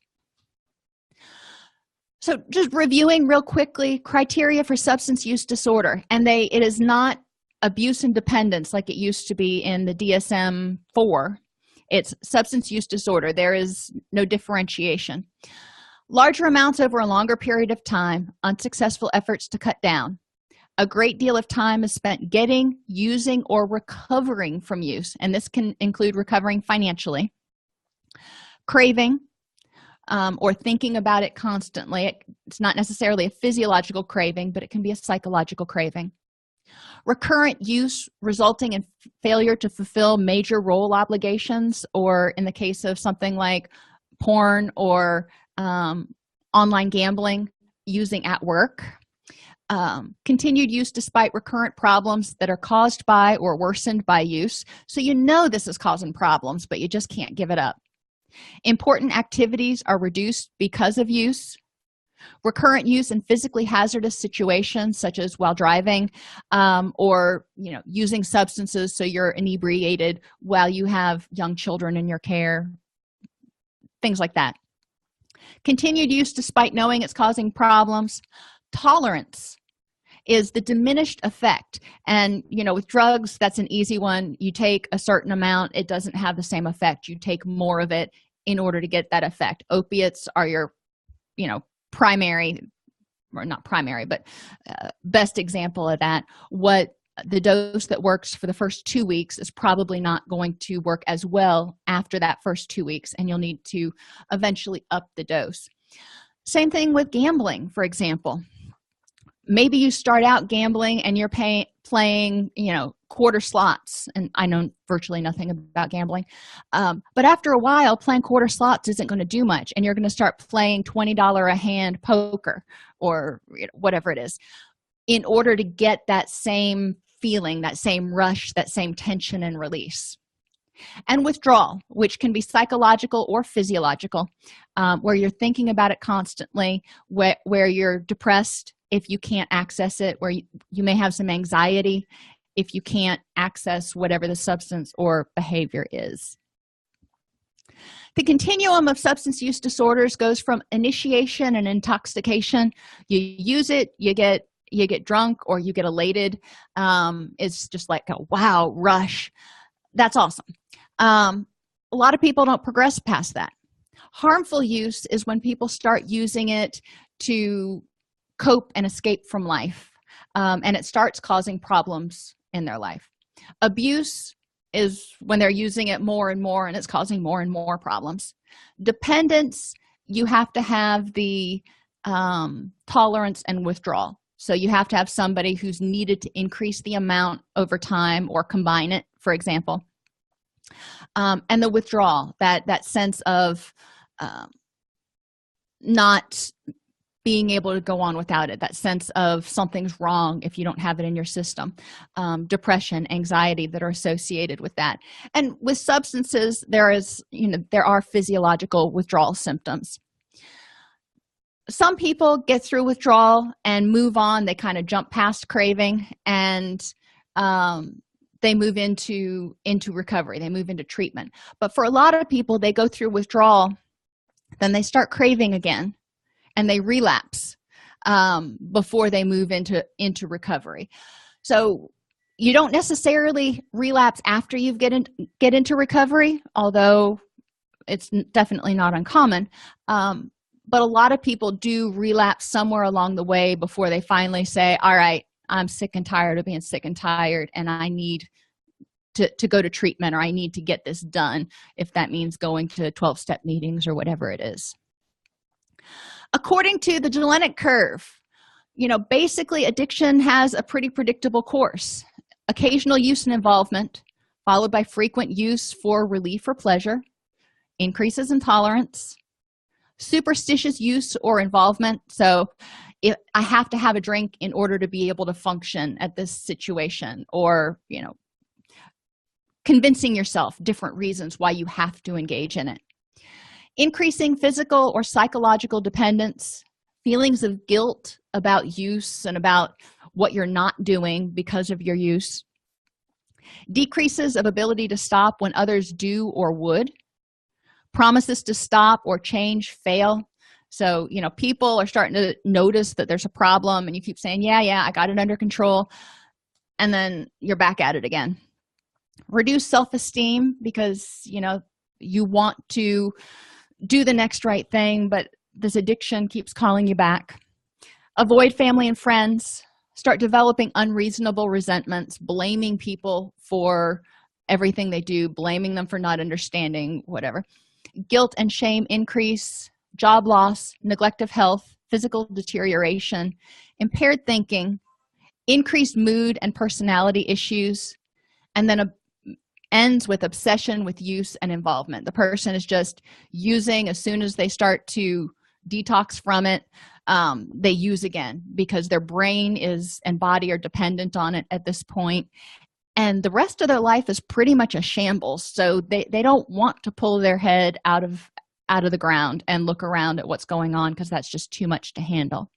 So just reviewing real quickly, criteria for substance use disorder, and it is not abuse and dependence like it used to be in the DSM-4. It's substance use disorder. There is no differentiation. Larger amounts over a longer period of time, unsuccessful efforts to cut down. A great deal of time is spent getting, using, or recovering from use, and this can include recovering financially. Craving, or thinking about it constantly. It's not necessarily a physiological craving, but it can be a psychological craving. Recurrent use resulting in failure to fulfill major role obligations, or in the case of something like porn or online gambling, using at work. Continued use despite recurrent problems that are caused by or worsened by use. So this is causing problems, but you just can't give it up. Important activities are reduced because of use. Recurrent use in physically hazardous situations, such as while driving, or using substances so you're inebriated while you have young children in your care, things like that. Continued use despite knowing it's causing problems. Tolerance is the diminished effect, and with drugs, that's an easy one. You take a certain amount, it doesn't have the same effect. You take more of it in order to get that effect. Opiates are your primary, or not primary, but best example of that. What the dose that works for the first 2 weeks is probably not going to work as well after that first 2 weeks, and you'll need to eventually up the dose. Same thing with gambling, for example. Maybe you start out gambling and you're playing quarter slots, and I know virtually nothing about gambling, but after a while, playing quarter slots isn't going to do much, and you're going to start playing $20 a hand poker or whatever it is, in order to get that same feeling, that same rush, that same tension and release. And withdrawal, which can be psychological or physiological, where you're thinking about it constantly, where you're depressed if you can't access it, where you may have some anxiety if you can't access whatever the substance or behavior is. The continuum of substance use disorders goes from initiation and intoxication. You use it, you get drunk, or you get elated. It's just like a wow rush. That's awesome. A lot of people don't progress past that. Harmful use is when people start using it to cope and escape from life, and it starts causing problems in their life. Abuse is when they're using it more and more, and it's causing more and more problems. Dependence, you have to have the tolerance and withdrawal. So you have to have somebody who's needed to increase the amount over time or combine it, for example. And the withdrawal, that sense of not being able to go on without it, that sense of something's wrong if you don't have it in your system, depression, anxiety that are associated with that. And with substances, there are physiological withdrawal symptoms. Some people get through withdrawal and move on. They kind of jump past craving, and they move into recovery. They move into treatment. But for a lot of people, they go through withdrawal, then they start craving again, and they relapse before they move into recovery. So you don't necessarily relapse after you get into recovery, although it's definitely not uncommon. But a lot of people do relapse somewhere along the way before they finally say, all right, I'm sick and tired of being sick and tired, and I need to go to treatment, or I need to get this done, if that means going to 12-step meetings or whatever it is. According to the Gilenic curve, basically addiction has a pretty predictable course. Occasional use and involvement, followed by frequent use for relief or pleasure, increases in tolerance, superstitious use or involvement. So if I have to have a drink in order to be able to function at this situation, or convincing yourself different reasons why you have to engage in it. Increasing physical or psychological dependence, feelings of guilt about use and about what you're not doing because of your use. Decreases of ability to stop when others do or would. Promises to stop or change fail. So, people are starting to notice that there's a problem, and you keep saying, yeah, I got it under control, and then you're back at it again. Reduce self-esteem because, you want to do the next right thing, but this addiction keeps calling you back. Avoid family and friends. Start developing unreasonable resentments, blaming people for everything they do, blaming them for not understanding, whatever. Guilt and shame increase. Job loss, neglect of health, physical deterioration, impaired thinking, increased mood and personality issues, and then ends with obsession with use and involvement. The person is just using. As soon as they start to detox from it, they use again, because their brain and body are dependent on it at this point. And the rest of their life is pretty much a shambles. So they don't want to pull their head out of out of the ground and look around at what's going on, because that's just too much to handle.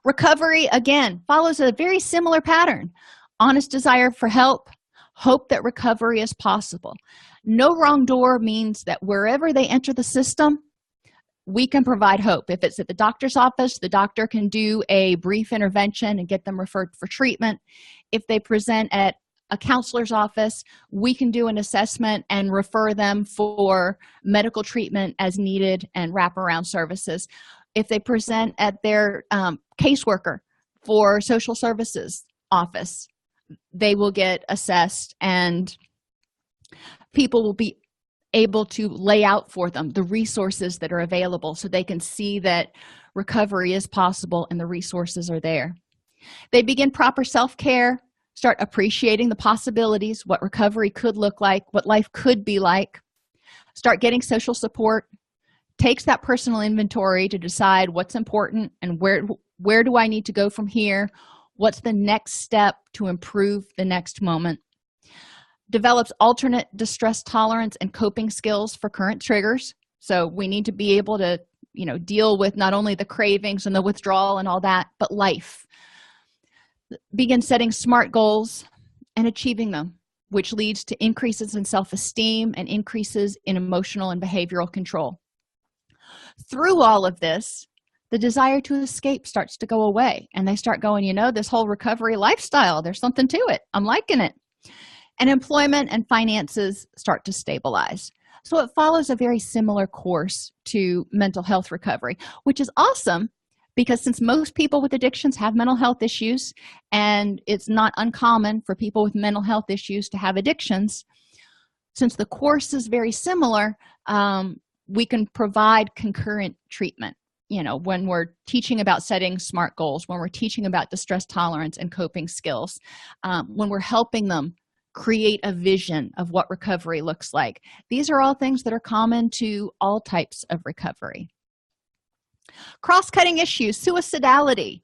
Recovery, again, follows a very similar pattern. Honest desire for help, hope that recovery is possible. No wrong door means that wherever they enter the system, we can provide hope. If it's at the doctor's office, the doctor can do a brief intervention and get them referred for treatment. If they present at a counselor's office, we can do an assessment and refer them for medical treatment as needed and wraparound services. If they present at their caseworker for social services office, they will get assessed, and people will be able to lay out for them the resources that are available so they can see that recovery is possible and the resources are there. They begin proper self-care, start appreciating the possibilities, what recovery could look like, what life could be like, start getting social support, takes that personal inventory to decide what's important and where do I need to go from here, what's the next step to improve the next moment, develops alternate distress tolerance and coping skills for current triggers. So we need to be able to, deal with not only the cravings and the withdrawal and all that, but life. Begin setting SMART goals and achieving them, which leads to increases in self-esteem and increases in emotional and behavioral control. Through all of this, the desire to escape starts to go away, and they start going, this whole recovery lifestyle, there's something to it. I'm liking it. And employment and finances start to stabilize. So it follows a very similar course to mental health recovery, which is awesome because since most people with addictions have mental health issues, and it's not uncommon for people with mental health issues to have addictions, since the course is very similar, we can provide concurrent treatment. When we're teaching about setting SMART goals, when we're teaching about distress tolerance and coping skills, when we're helping them create a vision of what recovery looks like. These are all things that are common to all types of recovery. Cross-cutting issues, suicidality.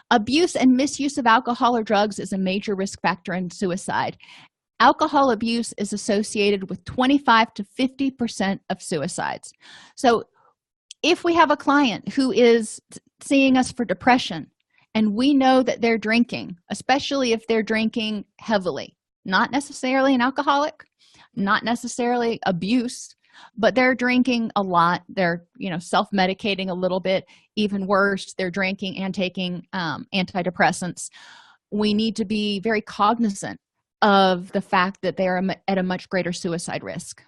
Abuse and misuse of alcohol or drugs is a major risk factor in suicide. Alcohol abuse is associated with 25 to 50% of suicides. So if we have a client who is seeing us for depression and we know that they're drinking, especially if they're drinking heavily, not necessarily an alcoholic, not necessarily abuse, but they're drinking a lot, they're self-medicating a little bit, even worse, they're drinking and taking antidepressants, we need to be very cognizant of the fact that they are at a much greater suicide risk.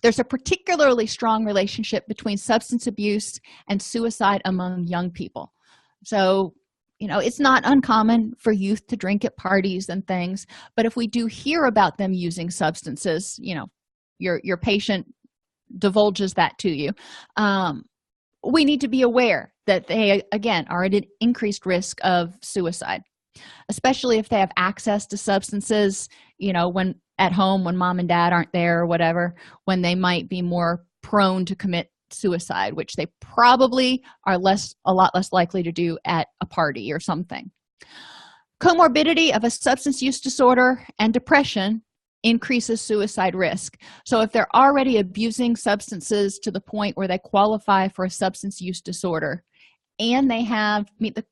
There's a particularly strong relationship between substance abuse and suicide among young people. So it's not uncommon for youth to drink at parties and things, but if we do hear about them using substances, your patient divulges that to you, we need to be aware that they, again, are at an increased risk of suicide, especially if they have access to substances, when at home, when mom and dad aren't there or whatever, when they might be more prone to commit suicide, which they probably are a lot less likely to do at a party or something. Comorbidity of a substance use disorder and depression increases suicide risk. So if they're already abusing substances to the point where they qualify for a substance use disorder and they meet the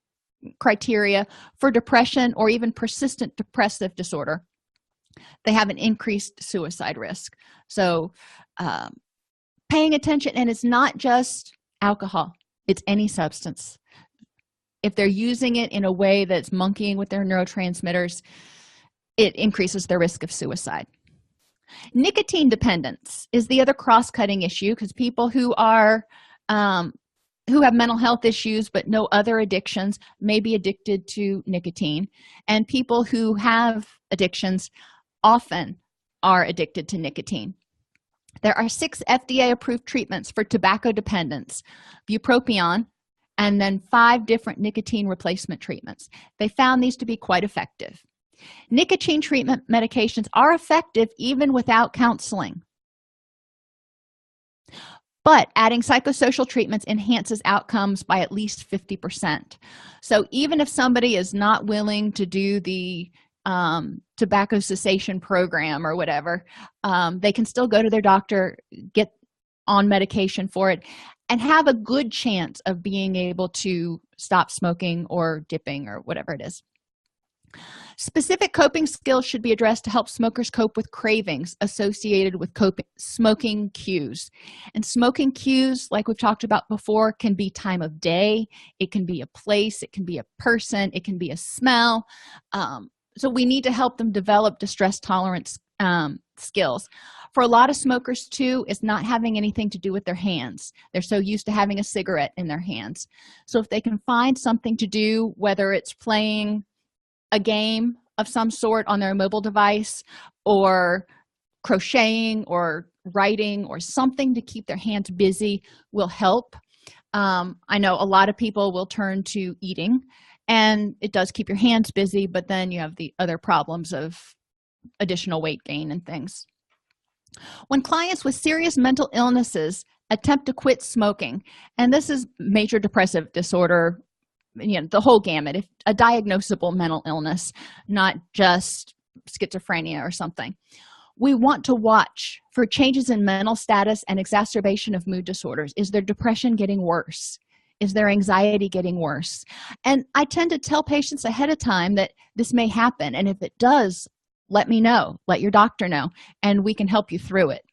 criteria for depression or even persistent depressive disorder, they have an increased suicide risk. So paying attention, and it's not just alcohol, it's any substance. If they're using it in a way that's monkeying with their neurotransmitters, it increases their risk of suicide. Nicotine dependence is the other cross-cutting issue, because people who have mental health issues but no other addictions may be addicted to nicotine, and people who have addictions often are addicted to nicotine. There are 6 FDA-approved treatments for tobacco dependence, bupropion, and then 5 different nicotine replacement treatments. They found these to be quite effective. Nicotine treatment medications are effective even without counseling, but adding psychosocial treatments enhances outcomes by at least 50%. So even if somebody is not willing to do the tobacco cessation program or whatever, they can still go to their doctor, get on medication for it and have a good chance of being able to stop smoking or dipping or whatever it is. Specific coping skills should be addressed to help smokers cope with cravings associated with smoking cues. And smoking cues, like we've talked about before, can be time of day, it can be a place, it can be a person, it can be a smell. So we need to help them develop distress tolerance skills. For a lot of smokers too, it's not having anything to do with their hands. They're so used to having a cigarette in their hands. So if they can find something to do, whether it's playing a game of some sort on their mobile device or crocheting or writing or something to keep their hands busy, will help. I know a lot of people will turn to eating, and it does keep your hands busy, but then you have the other problems of additional weight gain and things. When clients with serious mental illnesses attempt to quit smoking, and this is major depressive disorder, the whole gamut, if a diagnosable mental illness, not just schizophrenia or something, we want to watch for changes in mental status and exacerbation of mood disorders. Is their depression getting worse? Is their anxiety getting worse? And I tend to tell patients ahead of time that this may happen, and if it does, let me know, let your doctor know, and we can help you through it.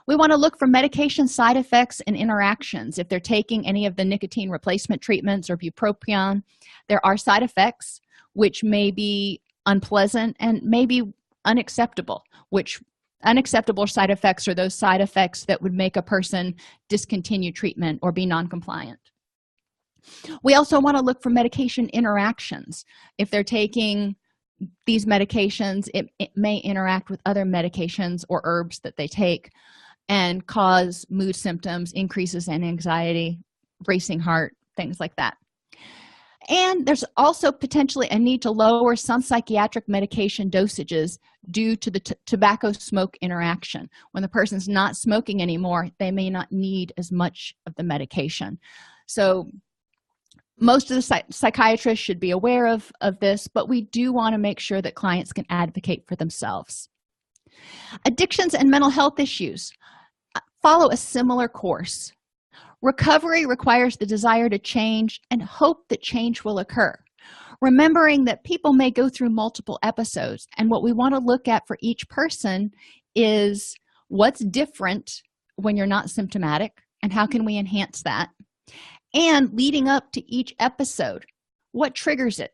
We want to look for medication side effects and interactions. If they're taking any of the nicotine replacement treatments or bupropion, there are side effects which may be unpleasant and may be unacceptable, which unacceptable side effects are those side effects that would make a person discontinue treatment or be non-compliant. We also want to look for medication interactions. If they're taking these medications, it may interact with other medications or herbs that they take and cause mood symptoms, increases in anxiety, racing heart, things like that. And there's also potentially a need to lower some psychiatric medication dosages due to the tobacco smoke interaction. When the person's not smoking anymore, they may not need as much of the medication. So most of the psychiatrists should be aware of this, but we do want to make sure that clients can advocate for themselves. Addictions and mental health issues follow a similar course. Recovery requires the desire to change and hope that change will occur, remembering that people may go through multiple episodes, and what we want to look at for each person is what's different when you're not symptomatic and how can we enhance that, and leading up to each episode, what triggers it.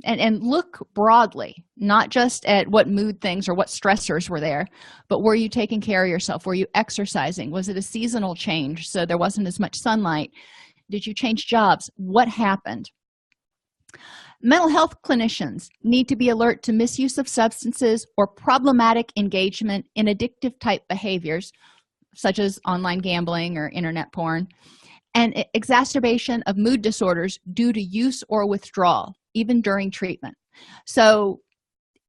And look broadly, not just at what mood things or what stressors were there, but were you taking care of yourself? Were you exercising? Was it a seasonal change so there wasn't as much sunlight? Did you change jobs? What happened? Mental health clinicians need to be alert to misuse of substances or problematic engagement in addictive type behaviors such as online gambling or internet porn, and exacerbation of mood disorders due to use or withdrawal, even during treatment. So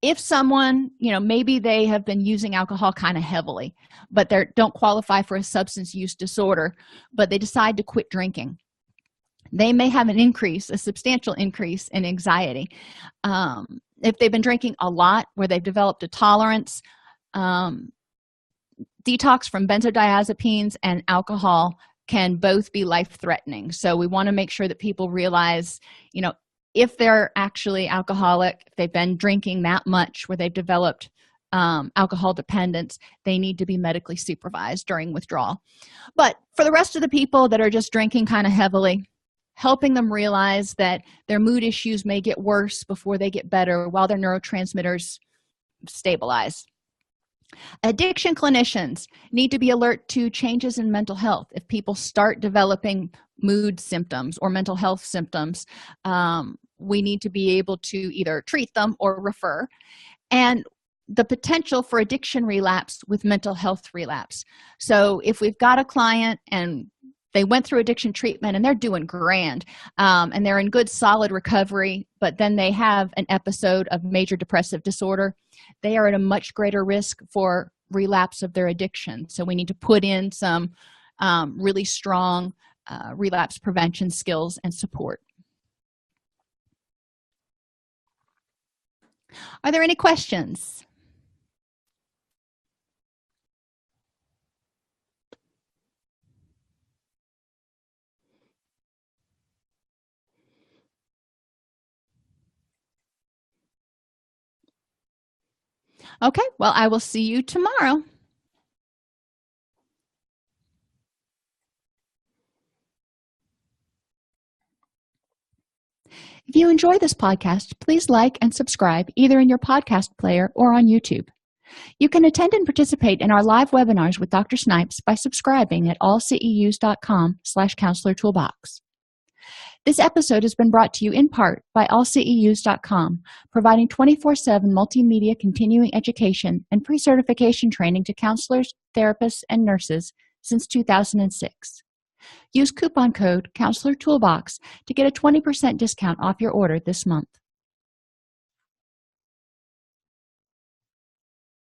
if someone, maybe they have been using alcohol kind of heavily, but they don't qualify for a substance use disorder, but they decide to quit drinking, they may have a substantial increase in anxiety. If they've been drinking a lot where they've developed a tolerance, detox from benzodiazepines and alcohol can both be life-threatening. So we want to make sure that people realize, if they're actually alcoholic, if they've been drinking that much where they've developed alcohol dependence, they need to be medically supervised during withdrawal. But for the rest of the people that are just drinking kind of heavily, helping them realize that their mood issues may get worse before they get better while their neurotransmitters stabilize. Addiction clinicians need to be alert to changes in mental health. If people start developing mood symptoms or mental health symptoms, we need to be able to either treat them or refer. And the potential for addiction relapse with mental health relapse. So if we've got a client and they went through addiction treatment and they're doing grand, and they're in good solid recovery, but then they have an episode of major depressive disorder, they are at a much greater risk for relapse of their addiction. So we need to put in some really strong relapse prevention skills and support. Are there any questions? Okay, well, I will see you tomorrow. If you enjoy this podcast, please like and subscribe either in your podcast player or on YouTube. You can attend and participate in our live webinars with Dr. Snipes by subscribing at allceus.com/counselor toolbox. This episode has been brought to you in part by allceus.com, providing 24/7 multimedia continuing education and pre-certification training to counselors, therapists, and nurses since 2006. Use coupon code Counselor Toolbox to get a 20% discount off your order this month.